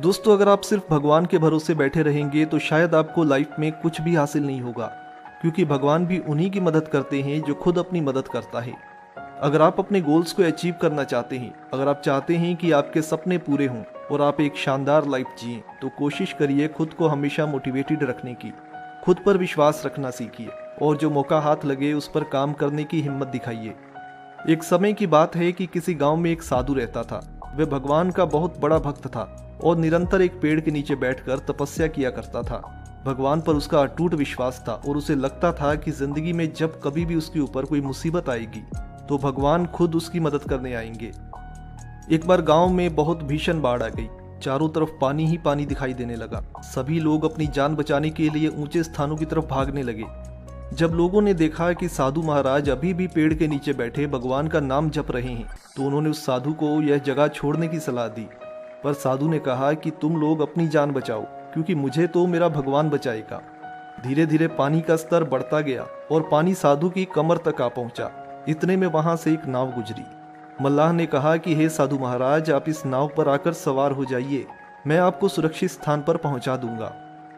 दोस्तों, अगर आप सिर्फ भगवान के भरोसे बैठे रहेंगे तो शायद आपको लाइफ में कुछ भी हासिल नहीं होगा, क्योंकि भगवान भी उन्हीं की मदद करते हैं जो खुद अपनी मदद करता है। अगर आप अपने गोल्स को अचीव करना चाहते हैं, अगर आप चाहते हैं कि आपके सपने पूरे हों और आप एक शानदार लाइफ जिएं, तो कोशिश करिए खुद को हमेशा मोटिवेटेड रखने की, खुद पर विश्वास रखना सीखिए और जो मौका हाथ लगे उस पर काम करने की हिम्मत दिखाइए। एक समय की बात है कि किसी गांव में एक साधु रहता था। वह भगवान का बहुत बड़ा भक्त था और निरंतर एक पेड़ के नीचे बैठकर तपस्या किया करता था। भगवान पर उसका अटूट विश्वास था और उसे लगता था कि जिंदगी में जब कभी भी उसके ऊपर कोई मुसीबत आएगी तो भगवान खुद उसकी मदद करने आएंगे। एक बार गांव में बहुत भीषण बाढ़ आ गई। चारों तरफ पानी ही पानी दिखाई देने लगा। सभी लोग अपनी जान बचाने के लिए ऊंचे स्थानों की तरफ भागने लगे। जब लोगों ने देखा कि साधु महाराज अभी भी पेड़ के नीचे बैठे भगवान का नाम जप रहे हैं, तो उन्होंने उस साधु को यह जगह छोड़ने की सलाह दी। पर साधु ने कहा कि तुम लोग अपनी जान बचाओ, क्योंकि मुझे तो मेरा भगवान बचाएगा। धीरे धीरे पानी का स्तर बढ़ता गया और पानी साधु की कमर तक आ पहुंचा। इतने में वहां से एक नाव गुजरी। मल्लाह ने कहा कि हे साधु महाराज, आप इस नाव पर आकर सवार हो जाइए, मैं आपको सुरक्षित स्थान पर पहुंचा दूंगा।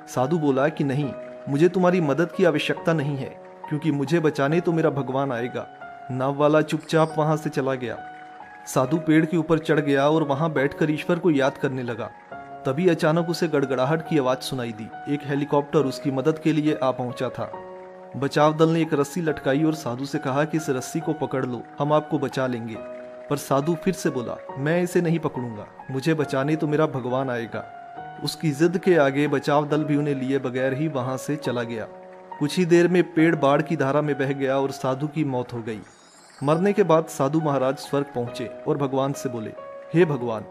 साधु बोला कि नहीं, मुझे तुम्हारी मदद की आवश्यकता नहीं है, क्योंकि मुझे बचाने तो मेरा भगवान आएगा। नाव वाला चुपचाप वहां से चला गया। साधु पेड़ के ऊपर चढ़ गया और वहां बैठकर ईश्वर को याद करने लगा। तभी अचानक उसे गड़गड़ाहट की आवाज सुनाई दी। एक हेलीकॉप्टर उसकी मदद के लिए आ पहुंचा था। बचाव दल ने एक रस्सी लटकाई और साधु से कहा कि इस रस्सी को पकड़ लो, हम आपको बचा लेंगे। पर साधु फिर से बोला, मैं इसे नहीं पकड़ूंगा, मुझे बचाने तो मेरा भगवान आएगा। उसकी जिद के आगे बचाव दल भी उन्हें लिए बगैर ही वहां से चला गया। कुछ ही देर में पेड़ बाढ़ की धारा में बह गया और साधु की मौत हो गई। मरने के बाद साधु महाराज स्वर्ग पहुंचे और भगवान से बोले, हे भगवान,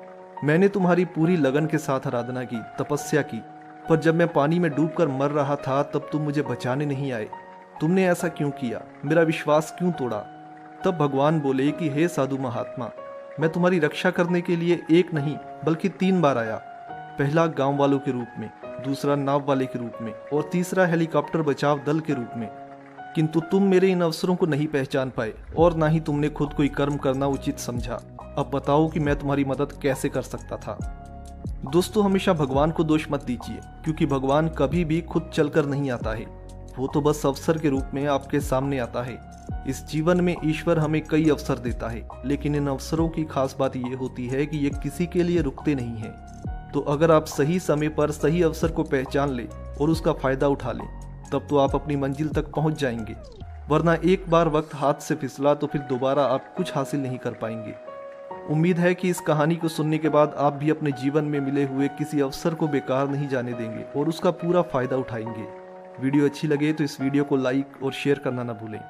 मैंने तुम्हारी पूरी लगन के साथ आराधना की, तपस्या की, पर जब मैं पानी में डूबकर मर रहा था तब तुम मुझे बचाने नहीं आए। तुमने ऐसा क्यों किया? मेरा विश्वास क्यों तोड़ा? तब भगवान बोले कि हे साधु महात्मा, मैं तुम्हारी रक्षा करने के लिए एक नहीं बल्कि 3 बार आया। पहला गांव वालों के रूप में, दूसरा नाव वाले के रूप में और तीसरा हेलीकॉप्टर बचाव दल के रूप में। किंतु तुम मेरे इन अवसरों को नहीं पहचान पाए और ना ही तुमने खुद कोई कर्म करना उचित समझा। अब बताओ कि मैं तुम्हारी मदद कैसे कर सकता था। दोस्तों, हमेशा भगवान को दोष मत दीजिए, क्योंकि भगवान कभी भी खुद चलकर नहीं आता है। वो तो बस अवसर के रूप में आपके सामने आता है। इस जीवन में ईश्वर हमें कई अवसर देता है, लेकिन इन अवसरों की खास बात यह होती है कि ये किसी के लिए रुकते नहीं हैं। तो अगर आप सही समय पर सही अवसर को पहचान ले और उसका फायदा उठा लें, तब तो आप अपनी मंजिल तक पहुंच जाएंगे। वरना एक बार वक्त हाथ से फिसला तो फिर दोबारा आप कुछ हासिल नहीं कर पाएंगे। उम्मीद है कि इस कहानी को सुनने के बाद आप भी अपने जीवन में मिले हुए किसी अवसर को बेकार नहीं जाने देंगे और उसका पूरा फायदा उठाएंगे। वीडियो अच्छी लगे तो इस वीडियो को लाइक और शेयर करना ना भूलें।